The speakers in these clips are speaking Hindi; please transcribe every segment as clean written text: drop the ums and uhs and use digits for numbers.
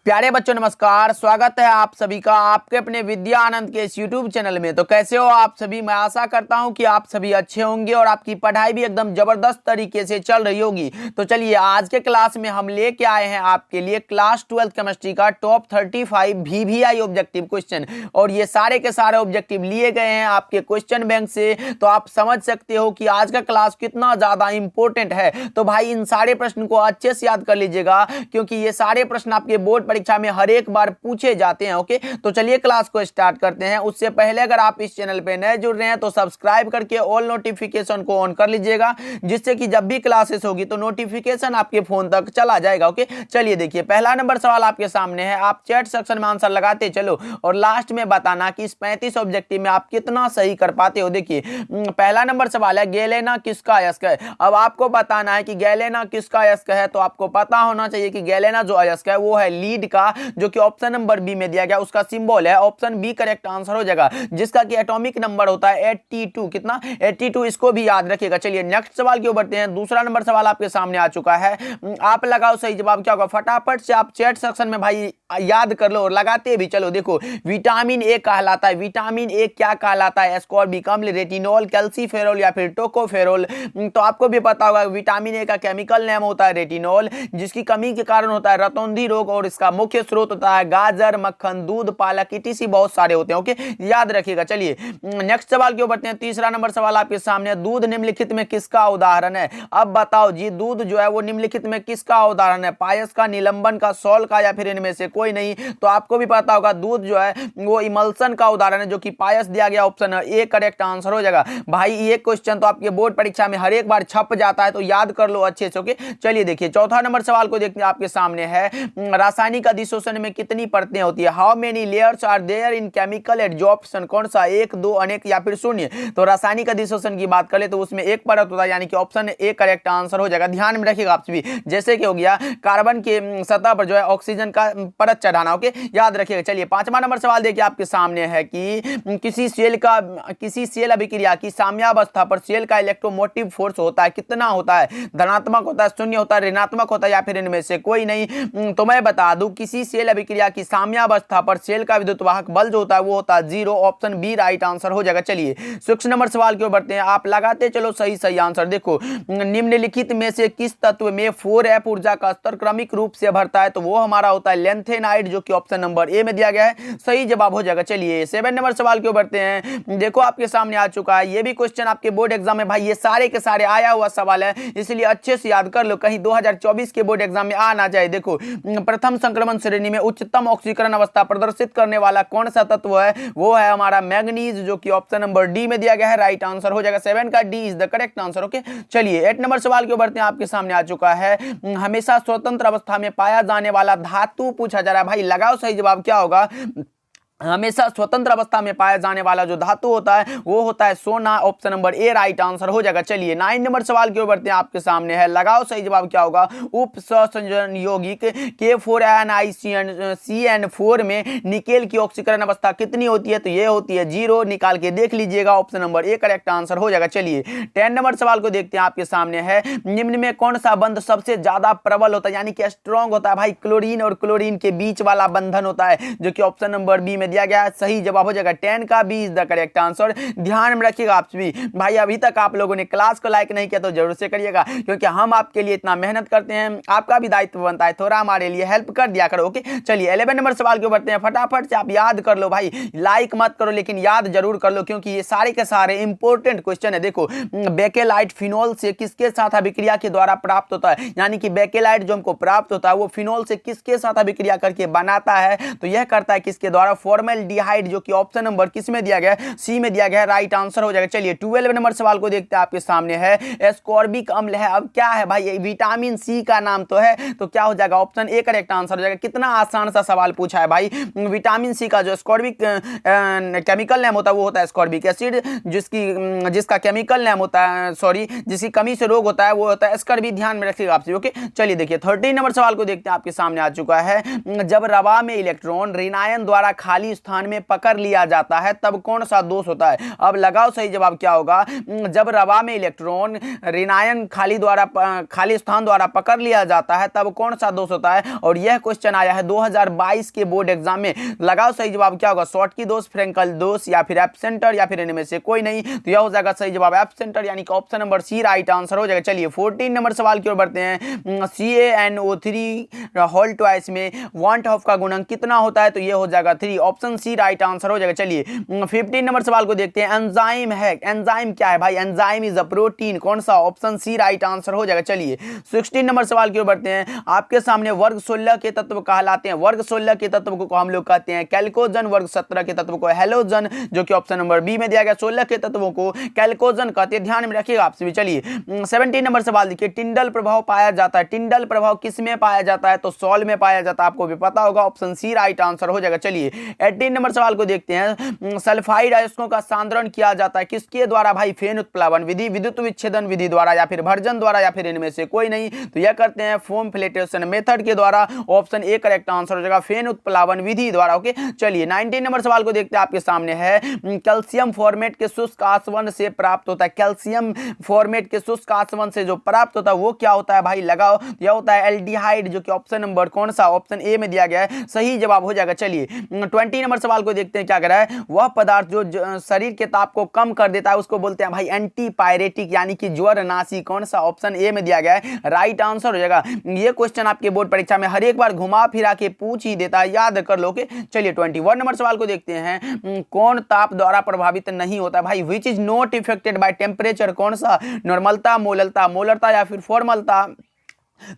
प्यारे बच्चों नमस्कार, स्वागत है आप सभी का आपके अपने विद्या आनंद के इस YouTube चैनल में। तो कैसे हो आप सभी? मैं आशा करता हूं कि आप सभी अच्छे होंगे और आपकी पढ़ाई भी एकदम जबरदस्त तरीके से चल रही होगी। तो चलिए आज के क्लास में हम लेके आए हैं आपके लिए क्लास 12 केमिस्ट्री का टॉप 35 VVI ऑब्जेक्टिव क्वेश्चन, और ये सारे के सारे ऑब्जेक्टिव लिए गए हैं आपके क्वेश्चन बैंक से। तो आप समझ सकते हो कि आज का क्लास कितना ज्यादा इंपॉर्टेंट है। तो भाई इन सारे प्रश्न को अच्छे से याद कर लीजिएगा, क्योंकि ये सारे प्रश्न आपके बोर्ड परीक्षा में हर एक बार पूछे जाते हैं। ओके, तो चलिए क्लास को स्टार्ट करते हैं। उससे पहले अगर आप इस चैनल पे नए जुड़ रहे हैं तो सब्सक्राइब करके ऑल नोटिफिकेशन को ऑन कर लीजिएगा, जिससे कि जब भी क्लासेस होगी तो नोटिफिकेशन आपके फोन तक चला जाएगा। ओके, चलिए देखिए पहला नंबर सवाल आपके सामने है। आप चैट सेक्शन में आंसर लगाते चलो और लास्ट में बताना कि इस 35 ऑब्जेक्टिव में आप कितना सही कर पाते हो। देखिए पहला नंबर सवाल है, गैलेना किसका अयस्क है? अब आपको बताना है कि गैलेना किसका अयस्क है। तो आपको पता होना चाहिए कि गैलेना जो अयस्क है वो है लीड का, जो कि ऑप्शन नंबर बी में दिया गया, उसका सिंबल है। ऑप्शन बी करेक्ट आंसर हो जाएगा, जिसका कि एटॉमिक नंबर होता है 82। कितना? 82। इसको भी याद रखिएगा। चलिए नेक्स्ट सवाल की ओर बढ़ते हैं। दूसरा नंबर सवाल आपके सामने आ चुका है। आप लगाओ सही जवाब क्या होगा। फटाफट से आप चैट सेक्शन में भाई याद कर लो और लगाते भी चलो। देखो विटामिन ए कहलाता है, विटामिन ए क्या कहलाता है? एस्कॉर्बिक अम्ल, रेटिनॉल, कैल्सीफेरॉल या फिर टोकोफेरॉल। तो आपको भी पता होगा विटामिन ए का केमिकल नेम होता है रेटिनॉल, जिसकी कमी के कारण होता है रतौंधी रोग, और इसका मुख्य स्रोत होता है गाजर, मक्खन, दूध, पालक, ईटीसी बहुत सारे होते हैं। ओके, याद रखिएगा। चलिए नेक्स्ट सवाल की ओर बढ़ते हैं। तीसरा नंबर सवाल आपके सामने, दूध निम्नलिखित में किसका उदाहरण है? अब बताओ जी, दूध जो है वो निम्नलिखित में किसका उदाहरण है? पायस का, निलंबन का, सॉल का, या फिर इनमें से कोई नहीं? तो आपको भी पता होगा दूध जो है वो इमल्सन का उदाहरण है, जो कि पायस दिया गया। ऑप्शन ए करेक्ट आंसर हो जाएगा। भाई ये क्वेश्चन तो आपके बोर्ड परीक्षा में हर एक बार छप जाता है, तो याद कर लो अच्छे से। ओके, चलिए देखिए चौथा नंबर सवाल को देखते हैं आपके सामने है। रासायनिक अधिशोषण में कितनी परतें होती है? How many layers are there in chemical adsorption? कौन सा? एक, दो, अनेक या फिर शून्य? तो रासायनिक अधिशोषण की बात करें तो उसमें एक परत होता है, यानी कि ऑप्शन ए करेक्ट आंसर हो जाएगा। ध्यान में रखिएगा आप सभी, जैसे कि हो गया कार्बन के सतह पर जो है ऑक्सीजन का परत चढ़ाना। ओके, याद रखिएगा। चलिए पांचवा नंबर सवाल देखिए आपके सामने है कि किसी सेल अभिक्रिया की साम्यावस्था पर सेल का इलेक्ट्रोमोटिव फोर्स होता है कितना होता है? धनात्मक होता है, शून्य होता है, ऋणात्मक होता है, या फिर इनमें से कोई नहीं? तो मैं बता दूं किसी सेल अभिक्रिया की साम्यावस्था पर सेल का विद्युत वाहक बल जो होता है वो होता है 0। ऑप्शन बी राइट आंसर हो जाएगा। चलिए 6 नंबर सवाल की ओर बढ़ते हैं। आप लगाते चलो सही आंसर। देखो निम्नलिखित में से किस तत्व में 4f ऊर्जा का स्तर क्रमिक रूप से बढ़ता है? तो वो हमारा होता है लेंथेनाइड, जो कि ऑप्शन नंबर ए में दिया गया है। सही जवाब हो जाएगा। चलिए 7 नंबर सवाल की ओर बढ़ते हैं। देखो आपके सामने आ चुका है, ये भी क्वेश्चन आपके बोर्ड एग्जाम में भाई ये सारे के सारे आया हुआ सवाल है, इसलिए अच्छे से याद कर लो, कहीं 2024 के बोर्ड एग्जाम में आ ना जाए। देखो प्रथम संक्रमण श्रेणी में उच्चतम ऑक्सीकरण अवस्था प्रदर्शित करने वाला कौन सा तत्व है? वो है हमारा मैग्नीज, जो कि ऑप्शन नंबर डी में दिया गया है। राइट आंसर हो जाएगा। 7 का D is the correct answer. Okay, चलिए 8 नंबर सवाल की ओर बढ़ते हैं। आपके सामने आ चुका है, हमेशा स्वतंत्र अवस्था में पाया जाने वाला धातु पूछा जा रहा है। भाई लगाओ सही जवाब क्या होगा। हमेशा स्वतंत्र अवस्था में पाया जाने वाला जो धातु होता है वो होता है सोना। Option number A right answer हो जाएगा। चलिए 9 नंबर सवाल की ओर बढ़ते हैं। आपके सामने है, लगाओ सही जवाब क्या होगा। उप सहसंयोजन यौगिक K4NiCN4 में निकेल की ऑक्सीकरण अवस्था कितनी होती है? तो ये होती है 0। निकाल के देख लीजिएगा। Option number A correct answer हो जाएगा। चलिए 10 नंबर सवाल को देखते हैं। आपके सामने है, निम्न में कौन सा बंध सबसे ज्यादा प्रबल होता है, यानी कि स्ट्रॉन्ग होता है? भाई क्लोरीन और क्लोरीन के बीच वाला बंधन होता है, जो कि ऑप्शन नंबर बी में दिया गया। सही जवाब हो जाएगा। 10 का B is the correct answer. ध्यान में रखिएगा आप सभी। भाई अभी तक आप लोगों ने क्लास को लाइक नहीं किया तो जरूर से करिएगा, क्योंकि हम आपके लिए इतना मेहनत करते हैं, आपका भी दायित्व बनता है, थोड़ा हमारे लिए हेल्प कर दिया करो। ओके, चलिए 11 नंबर सवाल के बढ़ते हैं। फटाफट से आप याद कर लो भाई, लाइक मत करो लेकिन याद जरूर कर लो, क्योंकि ये सारे के सारे इंपॉर्टेंट क्वेश्चन है। देखो बेकेलाइट फिनोल से किसके साथ अभिक्रिया के द्वारा प्राप्त होता है? यानी कि बेकेलाइट जो हमको प्राप्त होता है वो फिनोल से किसके साथ अभिक्रिया करके बनाता है? तो यह करता है किसके द्वारा? फॉर्मल्डिहाइड, जो कि ऑप्शन नंबर किस में दिया गया है? सी में दिया गया है। राइट आंसर हो जाएगा। चलिए 12 नंबर सवाल को देखते हैं। आपके सामने है, एस्कॉर्बिक अम्ल है। अब क्या है भाई, विटामिन सी का नाम तो है, तो क्या हो जाएगा? ऑप्शन ए करेक्ट आंसर हो जाएगा। कितना आसान सा सवाल पूछा है भाई। विटामिन सी का जो एस्कॉर्बिक केमिकल नेम होता है वो होता है एस्कॉर्बिक एसिड, जिसका केमिकल नेम होता है, सॉरी, जिसकी कमी से रोग होता है वो होता है एस्कर्बी। ध्यान में रखिएगा आप। ओके, चलिए देखिए 13 नंबर सवाल को देखते हैं। आपके सामने आ चुका है, जब रवा में इलेक्ट्रॉन ऋणायन द्वारा खाली खाली स्थान में पकड़ लिया जाता है तब कौन सा दोष होता है। अब लगाओ सही जवाब क्या होगा। जब रवा में इलेक्ट्रॉन ऋणायन खाली स्थान द्वारा पकड़ लिया जाता है तब कौन सा दोष होता है। और यह क्वेश्चन आया है 2022 के बोर्ड एग्जाम में। लगाओ सही जवाब क्या होगा। शॉर्टकी दोष, फ्रेंकल दोष या फिर एब्सेंटर या फिर इनमें से कोई नहीं। तो यह हो जाएगा सही जवाब एब्सेंटर, यानी कि option number C right answer हो जाएगा। चलिए 14 नंबर सवाल की ओर बढ़ते हैं। CaNO3 होल ट्वाइस में 1/2 का गुणक कितना होता है। तो यह हो जाएगा 3, ऑप्शन सी राइट आंसर हो जाएगा। चलिए 15 नंबर सवाल को देखते हैं। एंजाइम है, एंजाइम क्या है भाई। एंजाइम इज अ प्रोटीन, कौन सा, ऑप्शन सी राइट आंसर हो जाएगा। चलिए 16 नंबर सवाल की ओर बढ़ते हैं। आपके सामने वर्ग 16 के तत्व कहलाते हैं। वर्ग 16 के तत्व को हम लोग कहते हैं कैल्कोजन, वर्ग 17 के तत्व को हेलोजन, जो कि ऑप्शन नंबर बी में दिया गया। 16 के तत्वों को कैल्कोजन कहते हैं, ध्यान में रखिएगा आपसे भी। चलिए 17 नंबर सवाल देखिए। टिंडल प्रभाव पाया जाता है। टिंडल प्रभाव किस में पाया जाता है। तो सॉल में पाया जाता है, आपको भी पता होगा, ऑप्शन सी राइट आंसर हो जाएगा। चलिए 18 नंबर सवाल को देखते हैं। सल्फाइड अयस्कों का सांद्रण किया जाता है किसके द्वारा भाई। फेन उत्प्लावन विधि, विद्युत विच्छेदन विधि द्वारा या फिर भर्जन द्वारा या फिर इनमें से कोई नहीं। तो यह करते हैं फोम फिल्ट्रेशन मेथड के द्वारा, ऑप्शन ए करेक्ट आंसर हो जाएगा, फेन उत्प्लावन विधि द्वारा। ओके चलिए 19 नंबर सवाल को देखते हैं। आपके सामने है कैल्शियम फॉर्मेट के शुष्क आसवन से प्राप्त होता है। कैल्शियम फॉर्मेट के शुष्क आसवन से जो प्राप्त होता है वो क्या होता है भाई। लगाओ, यह होता है एल्डिहाइड, जो कि ऑप्शन नंबर कौन सा, ऑप्शन ए में दिया गया है, सही जवाब हो जाएगा। चलिए 20 नंबर सवाल को देखते हैं। क्या कर रहा है। वह पदार्थ जो शरीर के ताप को कम कर देता है उसको बोलते हैं भाई एंटीपायरेटिक, यानी कि ज्वरनाशी, कौन सा, ऑप्शन ए में दिया गया है, राइट आंसर हो जाएगा। ये क्वेश्चन आपके बोर्ड परीक्षा में हर एक बार घुमा फिरा के पूछ ही देता है, याद कर लो। के चलिए 21 नंबर सवाल को देखते हैं। कौन ताप द्वारा प्रभावित नहीं होता भाई। Which is not affected by temperature, कौन सा, नॉर्मलता, मोलरता या फिर फॉर्मलता।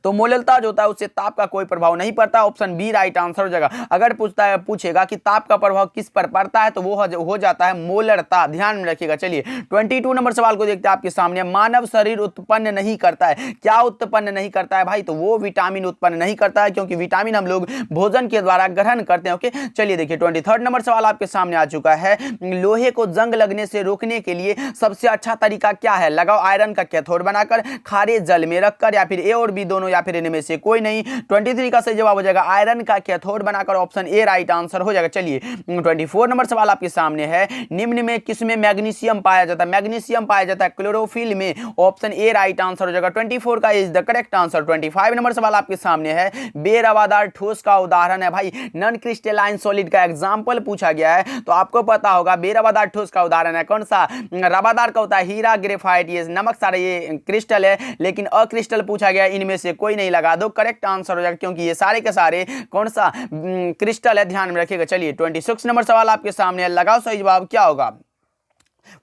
तो मोललता जो होता है उससे ताप का कोई प्रभाव नहीं पड़ता, ऑप्शन बी राइट आंसर हो जाएगा। अगर पूछेगा कि ताप का प्रभाव किस पर पड़ता है तो वो हो जाता है मोलरता, ध्यान में रखिएगा। चलिए 22 नंबर सवाल को देखते हैं। आपके सामने मानव शरीर उत्पन्न नहीं करता है। क्या उत्पन्न नहीं करता है भाई। तो वो विटामिन उत्पन्न नहीं करता है, क्योंकि विटामिन हम लोग भोजन के द्वारा ग्रहण करते हैं। ओके चलिए देखिए 23 नंबर सवाल आपके सामने आ चुका है। लोहे को जंग लगने से रोकने के लिए सबसे अच्छा तरीका क्या है। लगाओ, आयरन का कैथोड बनाकर, खारे जल में रखकर या फिर ए और बी दोनों या फिर इनमें से कोई नहीं। 23 का सही जवाब हो जाएगा आयरन का कैथोड बनाकर, ऑप्शन ए राइट आंसर हो जाएगा। चलिए 24 नंबर सवाल आपके सामने है। निम्न में किसमें मैग्नीशियम पाया जाता है। मैग्नीशियम पाया जाता है क्लोरोफिल में, ऑप्शन ए राइट आंसर हो जाएगा। 24 का is the correct answer. 25 number सवाल आपके सामने है। बेरवादार ठोस का उदाहरण है भाई। नॉन क्रिस्टलाइन सॉलिड का एग्जांपल पूछा गया है तो आपको पता होगा बेरवादार ठोस का उदाहरण है कौन सा। रवादार का होता है हीरा, ग्रेफाइट, ये नमक सारे ये क्रिस्टल है, लेकिन अक्रिस्टल पूछा गया इनमें से कोई नहीं। लगा दो, करेक्ट आंसर हो जाएगा, क्योंकि ये सारे के सारे कौन सा क्रिस्टल है, ध्यान में रखिएगा। चलिए 26 नंबर सवाल आपके सामने है। लगाओ सही जवाब क्या होगा।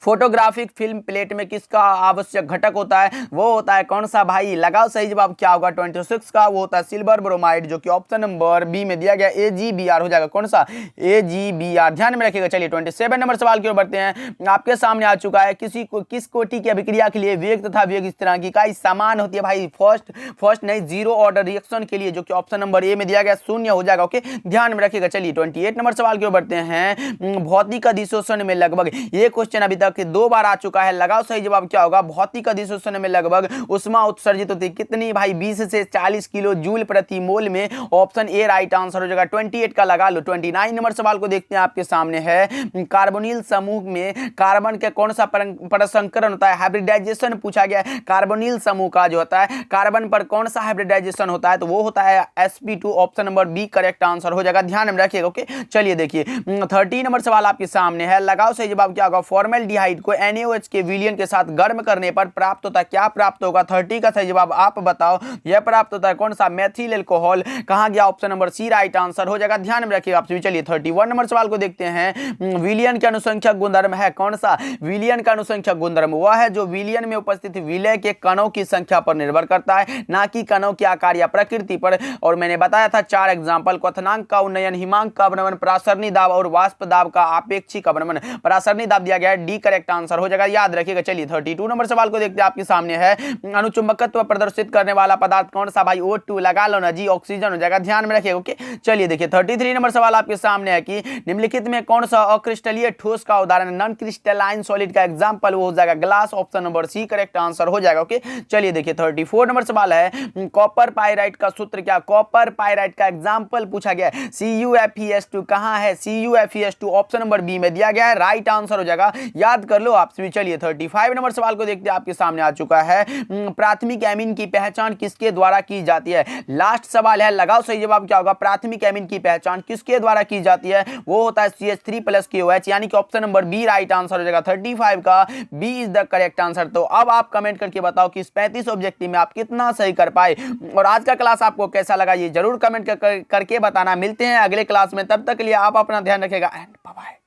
फोटोग्राफिक फिल्म प्लेट में किसका आवश्यक घटक होता है। वो होता है कौन सा भाई। लगाओ सही जवाब क्या होगा 26 का, वो होता है सिल्वर ब्रोमाइड, जो कि ऑप्शन नंबर बी में दिया गया AgBr हो जाएगा। कौन सा, AgBr, ध्यान में रखिएगा। चलिए 27 नंबर सवाल की ओर बढ़ते हैं। आपके सामने आ चुका है। किस कोटि की अभिक्रिया के लिए वेग तथा वेग स्थिरांक का समान होती है भाई। फर्स्ट नहीं, जीरो ऑर्डर रिएक्शन के लिए, जो कि ऑप्शन नंबर ए में दिया गया, शून्य हो जाएगा। ओके ध्यान में रखिएगा। चलिए 28 नंबर सवाल की ओर बढ़ते हैं। भौतिक अधिशोषण में लगभग, ये क्वेश्चन अभी तक 2 बार आ चुका है। लगाओ सही जवाब क्या होगा। भौतिक अधिशोषण में लगभग उष्मा उत्सर्जित होती है कितनी भाई, 20 से 40 किलो जूल प्रति मोल में, ऑप्शन ए राइट आंसर हो जाएगा। 28 का लगा लो। 29 नंबर सवाल को देखते हैं। आपके सामने है। कार्बोनिल समूह में कार्बन के कौन सा परसंकरण होता है। हाइब्रिडाइजेशन पूछा गया है। कार्बोनिल समूह का जो होता है कार्बन पर कौन सा हाइब्रिडाइजेशन होता है, तो वो होता है sp2, option number B correct answer हो जाएगा, ध्यान में रखिएगा। ओके चलिए देखिए 30 नंबर सवाल आपके सामने है। लगाओ सही जवाब क्या होगा। फॉर्मेल्डिहाइड को NaOH के विलयन के साथ गर्म करने पर प्राप्त होता है, क्या प्राप्त होगा। 30 का सही जवाब आप बताओ। यह प्राप्त होता है कौन सा, मेथिल अल्कोहल। कहां गया, option number C right answer हो जाएगा, ध्यान में रखिएगा आपसे। चलिए 31 नंबर सवाल को देखते हैं। विलयन के अनुसंख्यक गुणधर्म है कौन सा। विलयन का अनुसंख्यक गुणधर्म वह है जो विलयन में उपस्थित विलय के कणों की संख्या पर निर्भर करता है, ना कि कणों के आकार या प्रकृति पर। और मैंने बताया था 4 एग्जाम्पल, क्वथनांक का उन्नयन, हिमांक का अवनमन, परासरणी दाब और वाष्प दाब का आपेक्षिक अवनमन। परासरणी दाब दिया गया है डी करेक्ट आंसर हो जाएगा, याद रखिएगा। चलिए 32 नंबर सवाल को देखते हैं, आपके सामने है अनुचुंबकत्व प्रदर्शित करने वाला पदार्थ कौन सा भाई, O2 लगा लो ना जी, ऑक्सीजन हो जाएगा, ध्यान में रखिएगा। ओके, चलिए देखिए 33 नंबर सवाल आपके सामने है कि निम्नलिखित में कौन सा अक्रिस्टलीय ठोस का उदाहरण है, नॉन क्रिस्टलाइन सॉलिड का एग्जांपल वो हो जाएगा glass, option number C correct answer हो जाएगा। ओके, चलिए देखिए 34 नंबर सवाल है कॉपर पाइराइट का सूत्र क्या, कॉपर पाइराइट का एग्जांपल पूछा गया है CuFeS2 कहां है, CuFeS2 ऑप्शन नंबर बी में दिया गया है, राइट आंसर हो जाएगा, याद कर लो आप सभी। चलिए 35 नंबर सवाल को देखते हैं, आपके सामने आ चुका है प्राथमिक एमीन की पहचान किसके द्वारा की जाती है, लास्ट सवाल है, लगाओ सही जवाब क्या होगा, प्राथमिक एमीन की पहचान किसके द्वारा की जाती है, वो होता है CH3+KOH, यानी कि option number B right answer हो जाएगा। 35 का B is the correct answer. तो अब आप कमेंट करके बताओ कि इस 35 ऑब्जेक्टिव में आप कितना सही कर पाए, और आज का क्लास आपको कैसा लगा ये जरूर कमेंट करके बताना। मिलते हैं अगले क्लास में, तब तक के लिए आप अपना ध्यान रखिएगा एंड बाय बाय।